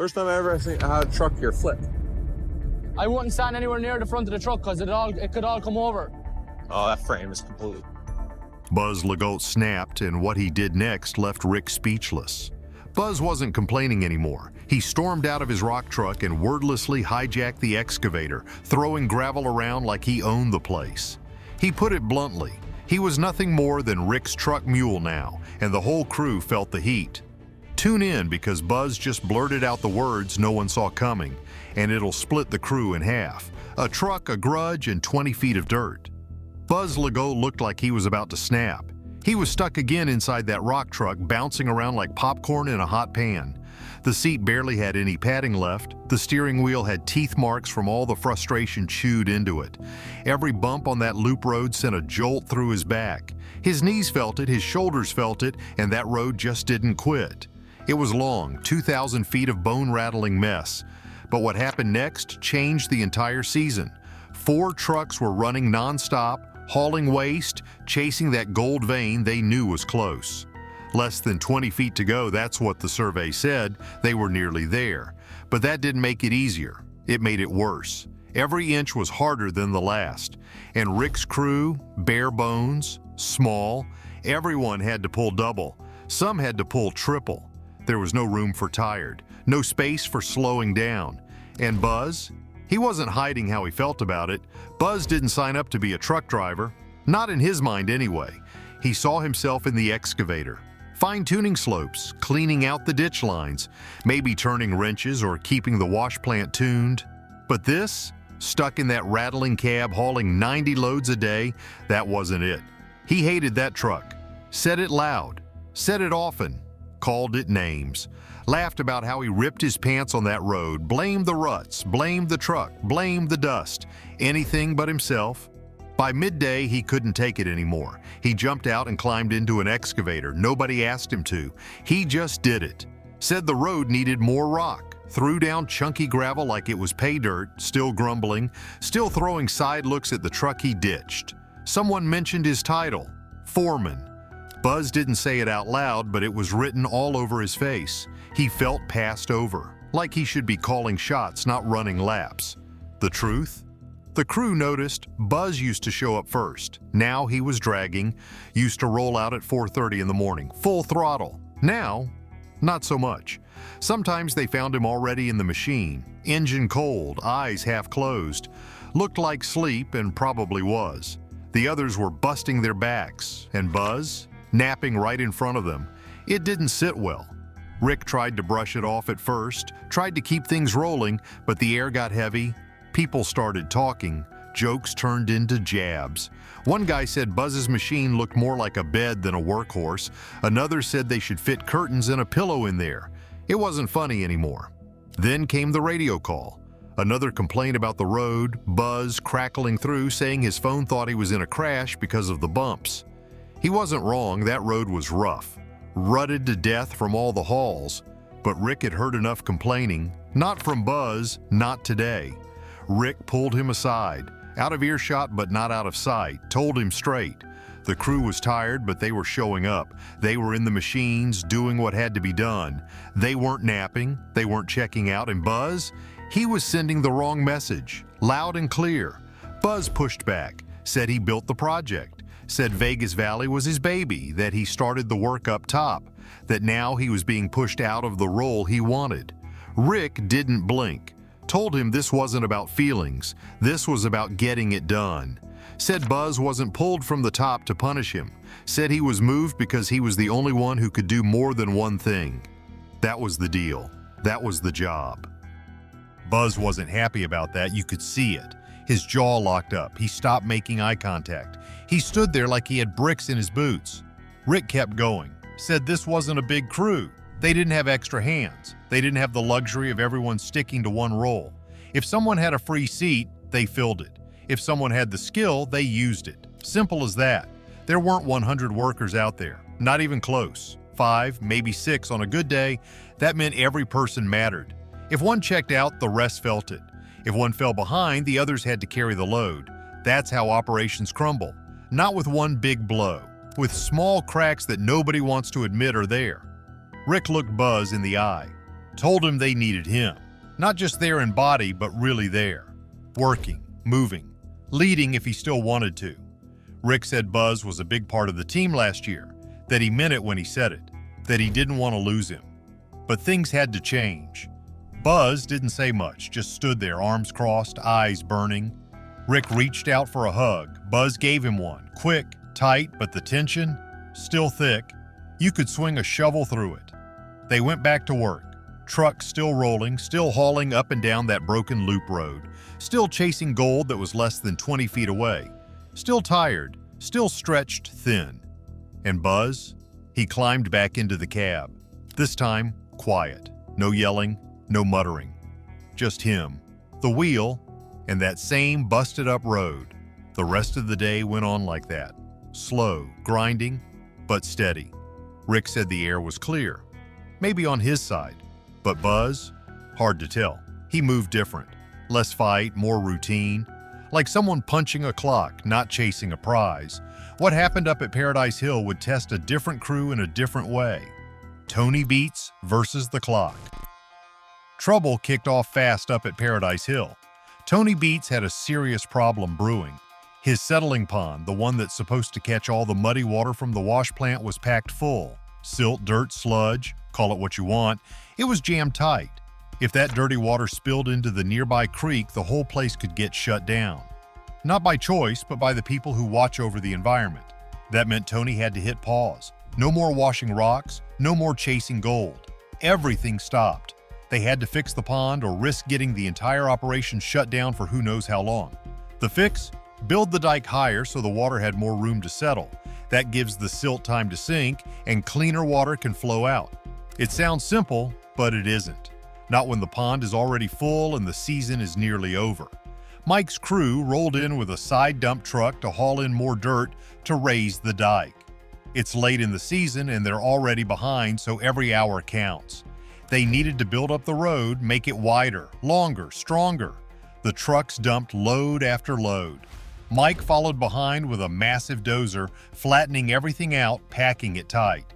First time I ever seen had a truck here flip. I wouldn't stand anywhere near the front of the truck because it could all come over. Oh, that frame is completely... Buzz Legault snapped, and what he did next left Rick speechless. Buzz wasn't complaining anymore. He stormed out of his rock truck and wordlessly hijacked the excavator, throwing gravel around like he owned the place. He put it bluntly, he was nothing more than Rick's truck mule now, and the whole crew felt the heat. Tune in, because Buzz just blurted out the words no one saw coming, and it'll split the crew in half. A truck, a grudge, and 20 feet of dirt. Buzz Legault looked like he was about to snap. He was stuck again inside that rock truck, bouncing around like popcorn in a hot pan. The seat barely had any padding left. The steering wheel had teeth marks from all the frustration chewed into it. Every bump on that loop road sent a jolt through his back. His knees felt it, his shoulders felt it, and that road just didn't quit. It was long, 2,000 feet of bone-rattling mess. But what happened next changed the entire season. 4 trucks were running non-stop, hauling waste, chasing that gold vein they knew was close. Less than 20 feet to go, that's what the survey said. They were nearly there. But that didn't make it easier. It made it worse. Every inch was harder than the last. And Rick's crew, bare bones, small, everyone had to pull double. Some had to pull triple. There was no room for tired, no space for slowing down. And Buzz? He wasn't hiding how he felt about it. Buzz didn't sign up to be a truck driver. Not in his mind anyway. He saw himself in the excavator, fine-tuning slopes, cleaning out the ditch lines, maybe turning wrenches or keeping the wash plant tuned. But this, stuck in that rattling cab hauling 90 loads a day, that wasn't it. He hated that truck, said it loud, said it often, called it names, laughed about how he ripped his pants on that road, blamed the ruts, blamed the truck, blamed the dust, anything but himself. By midday, he couldn't take it anymore. He jumped out and climbed into an excavator. Nobody asked him to. He just did it. Said the road needed more rock. Threw down chunky gravel like it was pay dirt, still grumbling, still throwing side looks at the truck he ditched. Someone mentioned his title, foreman. Buzz didn't say it out loud, but it was written all over his face. He felt passed over, like he should be calling shots, not running laps. The truth? The crew noticed Buzz used to show up first. Now he was dragging, used to roll out at 4:30 in the morning, full throttle. Now, not so much. Sometimes they found him already in the machine, engine cold, eyes half closed. Looked like sleep, and probably was. The others were busting their backs, and Buzz, napping right in front of them. It didn't sit well. Rick tried to brush it off at first, tried to keep things rolling, but the air got heavy. People started talking. Jokes turned into jabs. One guy said Buzz's machine looked more like a bed than a workhorse. Another said they should fit curtains and a pillow in there. It wasn't funny anymore. Then came the radio call. Another complaint about the road, Buzz crackling through, saying his phone thought he was in a crash because of the bumps. He wasn't wrong, that road was rough, rutted to death from all the hauls. But Rick had heard enough complaining. Not from Buzz, not today. Rick pulled him aside, out of earshot but not out of sight, told him straight. The crew was tired, but they were showing up. They were in the machines, doing what had to be done. They weren't napping, they weren't checking out, and Buzz? He was sending the wrong message, loud and clear. Buzz pushed back, said he built the project, said Vegas Valley was his baby, that he started the work up top, that now he was being pushed out of the role he wanted. Rick didn't blink. Told him this wasn't about feelings, this was about getting it done. Said Buzz wasn't pulled from the top to punish him. Said he was moved because he was the only one who could do more than one thing. That was the deal. That was the job. Buzz wasn't happy about that, you could see it. His jaw locked up, he stopped making eye contact. He stood there like he had bricks in his boots. Rick kept going, said this wasn't a big crew. They didn't have extra hands. They didn't have the luxury of everyone sticking to one role. If someone had a free seat, they filled it. If someone had the skill, they used it. Simple as that. There weren't 100 workers out there, not even close. 5, maybe 6 on a good day. That meant every person mattered. If one checked out, the rest felt it. If one fell behind, the others had to carry the load. That's how operations crumble. Not with one big blow, with small cracks that nobody wants to admit are there. Rick looked Buzz in the eye. told him they needed him. Not just there in body, but really there. Working, moving, leading if he still wanted to. Rick said Buzz was a big part of the team last year, that he meant it when he said it, that he didn't want to lose him. But things had to change. Buzz didn't say much, just stood there, arms crossed, eyes burning. Rick reached out for a hug. Buzz gave him one, quick, tight, but the tension, still thick. You could swing a shovel through it. They went back to work. Truck still rolling, still hauling up and down that broken loop road, still chasing gold that was less than 20 feet away, still tired, still stretched thin. And Buzz? He climbed back into the cab. This time, quiet. No yelling, no muttering. Just him, the wheel, and that same busted-up road. The rest of the day went on like that. Slow, grinding, but steady. Rick said the air was clear. Maybe on his side. But Buzz? Hard to tell. He moved different. Less fight, more routine. Like someone punching a clock, not chasing a prize. What happened up at Paradise Hill would test a different crew in a different way. Tony Beets versus the clock. Trouble kicked off fast up at Paradise Hill. Tony Beets had a serious problem brewing. His settling pond, the one that's supposed to catch all the muddy water from the wash plant, was packed full. Silt, dirt, sludge, call it what you want, it was jammed tight. If that dirty water spilled into the nearby creek, the whole place could get shut down. Not by choice, but by the people who watch over the environment. That meant Tony had to hit pause. No more washing rocks, no more chasing gold. Everything stopped. They had to fix the pond or risk getting the entire operation shut down for who knows how long. The fix? Build the dike higher so the water had more room to settle. That gives the silt time to sink and cleaner water can flow out. It sounds simple, but it isn't. Not when the pond is already full and the season is nearly over. Mike's crew rolled in with a side dump truck to haul in more dirt to raise the dike. It's late in the season and they're already behind, so every hour counts. They needed to build up the road, make it wider, longer, stronger. The trucks dumped load after load. Mike followed behind with a massive dozer, flattening everything out, packing it tight.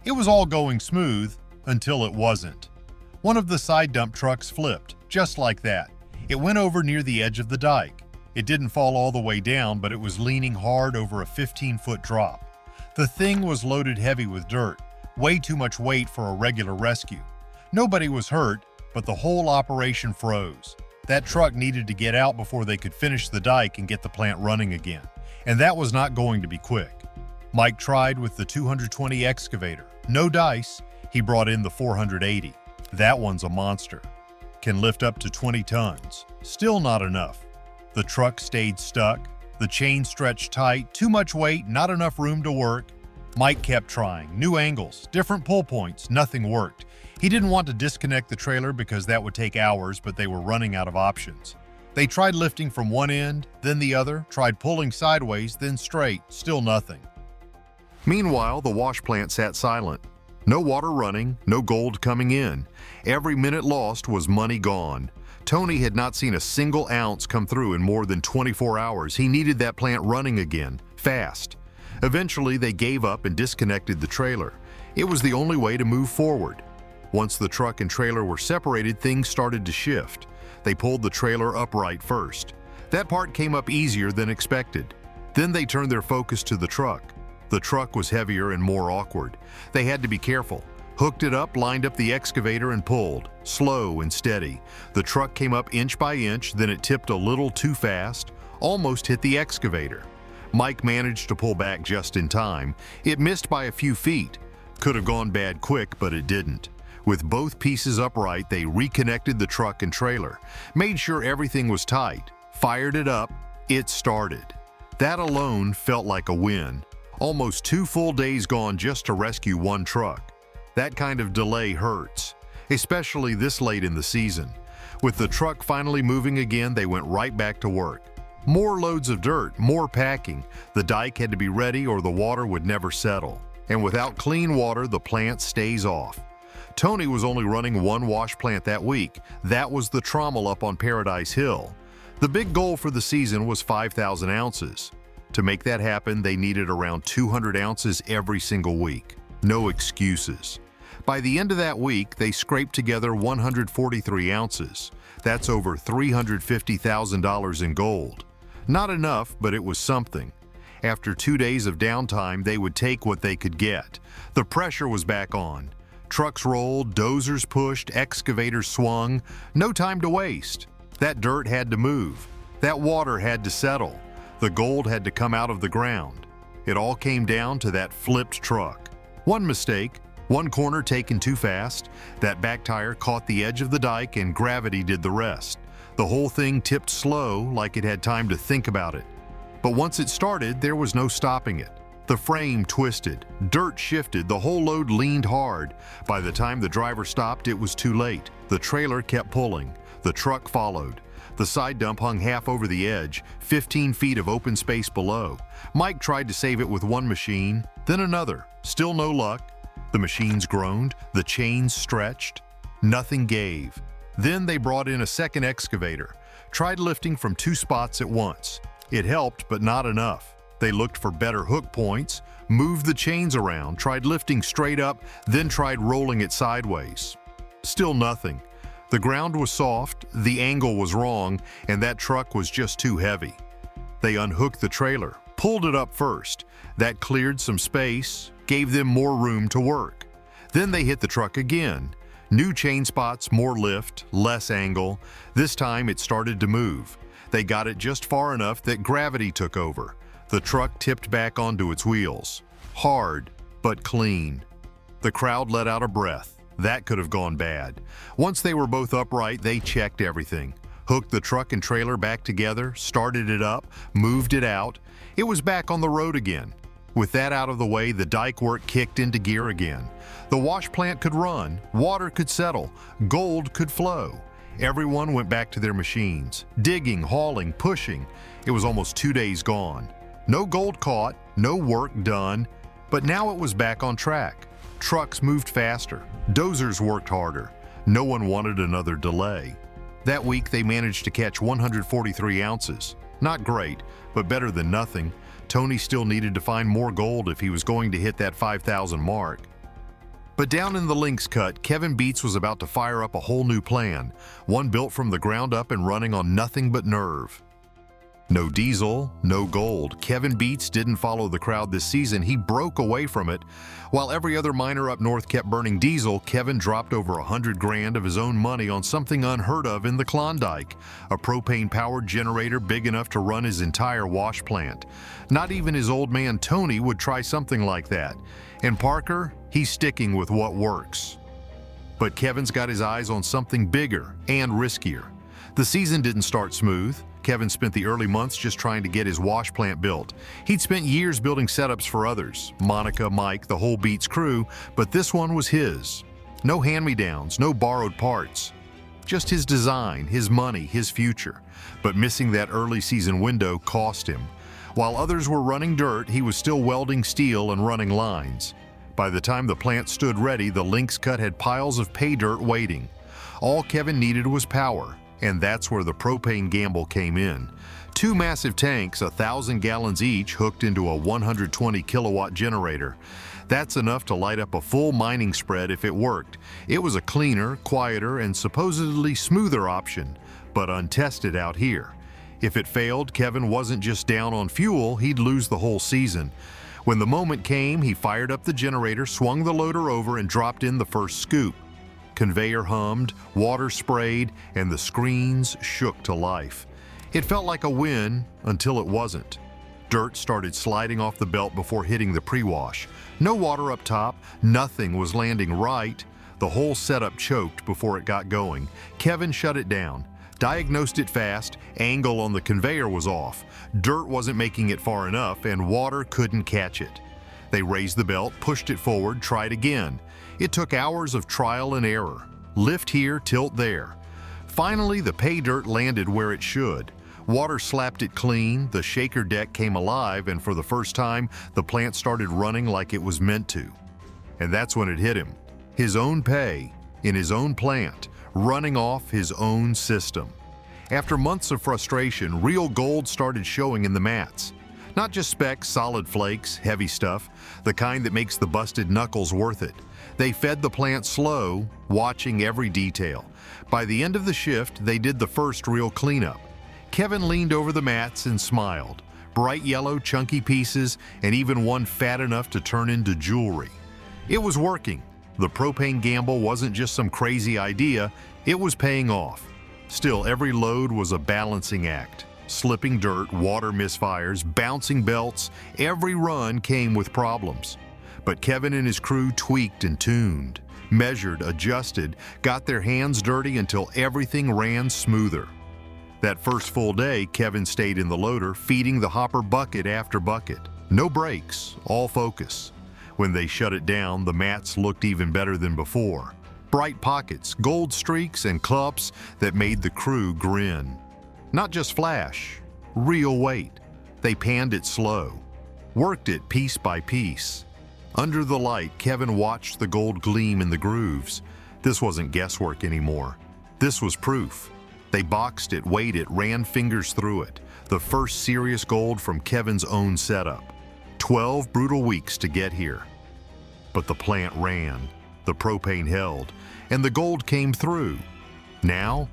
It was all going smooth until it wasn't. One of the side dump trucks flipped, just like that. It went over near the edge of the dike. It didn't fall all the way down, but it was leaning hard over a 15-foot drop. The thing was loaded heavy with dirt, way too much weight for a regular rescue. Nobody was hurt, but the whole operation froze. That truck needed to get out before they could finish the dike and get the plant running again. And that was not going to be quick. Mike tried with the 220 excavator. No dice, he brought in the 480. That one's a monster. Can lift up to 20 tons. Still not enough. The truck stayed stuck. The chain stretched tight, too much weight, not enough room to work. Mike kept trying. New angles, different pull points, nothing worked. He didn't want to disconnect the trailer because that would take hours, but they were running out of options. They tried lifting from one end, then the other, tried pulling sideways, then straight, still nothing. Meanwhile, the wash plant sat silent. No water running, no gold coming in. Every minute lost was money gone. Tony had not seen a single ounce come through in more than 24 hours. He needed that plant running again, fast. Eventually, they gave up and disconnected the trailer. It was the only way to move forward. Once the truck and trailer were separated, things started to shift. They pulled the trailer upright first. That part came up easier than expected. Then they turned their focus to the truck. The truck was heavier and more awkward. They had to be careful. Hooked it up, lined up the excavator and pulled, slow and steady. The truck came up inch by inch, then it tipped a little too fast, almost hit the excavator. Mike managed to pull back just in time. It missed by a few feet. Could have gone bad quick, but it didn't. With both pieces upright, they reconnected the truck and trailer, made sure everything was tight, fired it up, it started. That alone felt like a win. Almost 2 full days gone just to rescue one truck. That kind of delay hurts, especially this late in the season. With the truck finally moving again, they went right back to work. More loads of dirt, more packing. The dike had to be ready or the water would never settle. And without clean water, the plant stays off. Tony was only running one wash plant that week. That was the trommel up on Paradise Hill. The big goal for the season was 5,000 ounces. To make that happen, they needed around 200 ounces every single week. No excuses. By the end of that week, they scraped together 143 ounces. That's over $350,000 in gold. Not enough, but it was something. After 2 days of downtime, they would take what they could get. The pressure was back on. Trucks rolled, dozers pushed, excavators swung. No time to waste. That dirt had to move. That water had to settle. The gold had to come out of the ground. It all came down to that flipped truck. One mistake, one corner taken too fast. That back tire caught the edge of the dike and gravity did the rest. The whole thing tipped slow, like it had time to think about it. But once it started, there was no stopping it. The frame twisted, dirt shifted, the whole load leaned hard. By the time the driver stopped, it was too late. The trailer kept pulling. The truck followed. The side dump hung half over the edge, 15 feet of open space below. Mike tried to save it with one machine, then another. Still no luck. The machines groaned, the chains stretched. Nothing gave. Then they brought in a second excavator. Tried lifting from 2 spots at once. It helped, but not enough. They looked for better hook points, moved the chains around, tried lifting straight up, then tried rolling it sideways. Still nothing. The ground was soft, the angle was wrong, and that truck was just too heavy. They unhooked the trailer, pulled it up first. That cleared some space, gave them more room to work. Then they hit the truck again. New chain spots, more lift, less angle. This time it started to move. They got it just far enough that gravity took over. The truck tipped back onto its wheels. Hard, but clean. The crowd let out a breath. That could have gone bad. Once they were both upright, they checked everything. Hooked the truck and trailer back together, started it up, moved it out. It was back on the road again. With that out of the way, the dike work kicked into gear again. The wash plant could run, water could settle, gold could flow. Everyone went back to their machines, digging, hauling, pushing. It was almost 2 days gone. No gold caught, no work done, but now it was back on track. Trucks moved faster, dozers worked harder. No one wanted another delay. That week they managed to catch 143 ounces. Not great, but better than nothing. Tony still needed to find more gold if he was going to hit that 5,000 mark. But down in the Lynx cut, Kevin Beets was about to fire up a whole new plan, one built from the ground up and running on nothing but nerve. No diesel, no gold. Kevin Beets didn't follow the crowd this season. He broke away from it. While every other miner up north kept burning diesel, Kevin dropped over $100 grand of his own money on something unheard of in the Klondike, a propane-powered generator big enough to run his entire wash plant. Not even his old man Tony would try something like that. And Parker, he's sticking with what works. But Kevin's got his eyes on something bigger and riskier. The season didn't start smooth. Kevin spent the early months just trying to get his wash plant built. He'd spent years building setups for others, Monica, Mike, the whole Beets crew, but this one was his. No hand-me-downs, no borrowed parts. Just his design, his money, his future. But missing that early season window cost him. While others were running dirt, he was still welding steel and running lines. By the time the plant stood ready, the Lynx cut had piles of pay dirt waiting. All Kevin needed was power. And that's where the propane gamble came in. 2 massive tanks, 1,000 gallons each, hooked into a 120 kilowatt generator. That's enough to light up a full mining spread if it worked. It was a cleaner, quieter, and supposedly smoother option, but untested out here. If it failed, Kevin wasn't just down on fuel, he'd lose the whole season. When the moment came, he fired up the generator, swung the loader over, and dropped in the first scoop. Conveyor hummed, water sprayed, and the screens shook to life. It felt like a win until it wasn't. Dirt started sliding off the belt before hitting the pre-wash. No water up top, nothing was landing right. The whole setup choked before it got going. Kevin shut it down, diagnosed it fast, angle on the conveyor was off. Dirt wasn't making it far enough, and water couldn't catch it. They raised the belt, pushed it forward, tried again. It took hours of trial and error. Lift here, tilt there. Finally, the pay dirt landed where it should. Water slapped it clean, the shaker deck came alive, and for the first time, the plant started running like it was meant to. And that's when it hit him. His own pay, in his own plant, running off his own system. After months of frustration, real gold started showing in the mats. Not just specks, solid flakes, heavy stuff, the kind that makes the busted knuckles worth it. They fed the plant slow, watching every detail. By the end of the shift, they did the first real cleanup. Kevin leaned over the mats and smiled. Bright yellow, chunky pieces, and even one fat enough to turn into jewelry. It was working. The propane gamble wasn't just some crazy idea, it was paying off. Still, every load was a balancing act. Slipping dirt, water misfires, bouncing belts, every run came with problems. But Kevin and his crew tweaked and tuned, measured, adjusted, got their hands dirty until everything ran smoother. That first full day, Kevin stayed in the loader, feeding the hopper bucket after bucket. No breaks, all focus. When they shut it down, the mats looked even better than before. Bright pockets, gold streaks, and clumps that made the crew grin. Not just flash, real weight. They panned it slow, worked it piece by piece. Under the light, Kevin watched the gold gleam in the grooves. This wasn't guesswork anymore. This was proof. They boxed it, weighed it, ran fingers through it. The first serious gold from Kevin's own setup. 12 brutal weeks to get here. But the plant ran, the propane held, and the gold came through. Now,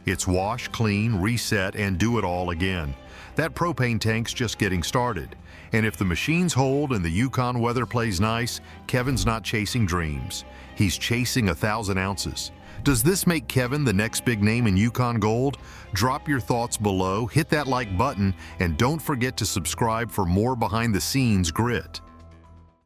it's wash, clean, reset, and do it all again. That propane tank's just getting started. And if the machines hold and the Yukon weather plays nice, Kevin's not chasing dreams. He's chasing 1,000 ounces. Does this make Kevin the next big name in Yukon Gold? Drop your thoughts below, hit that like button, and don't forget to subscribe for more behind the scenes grit.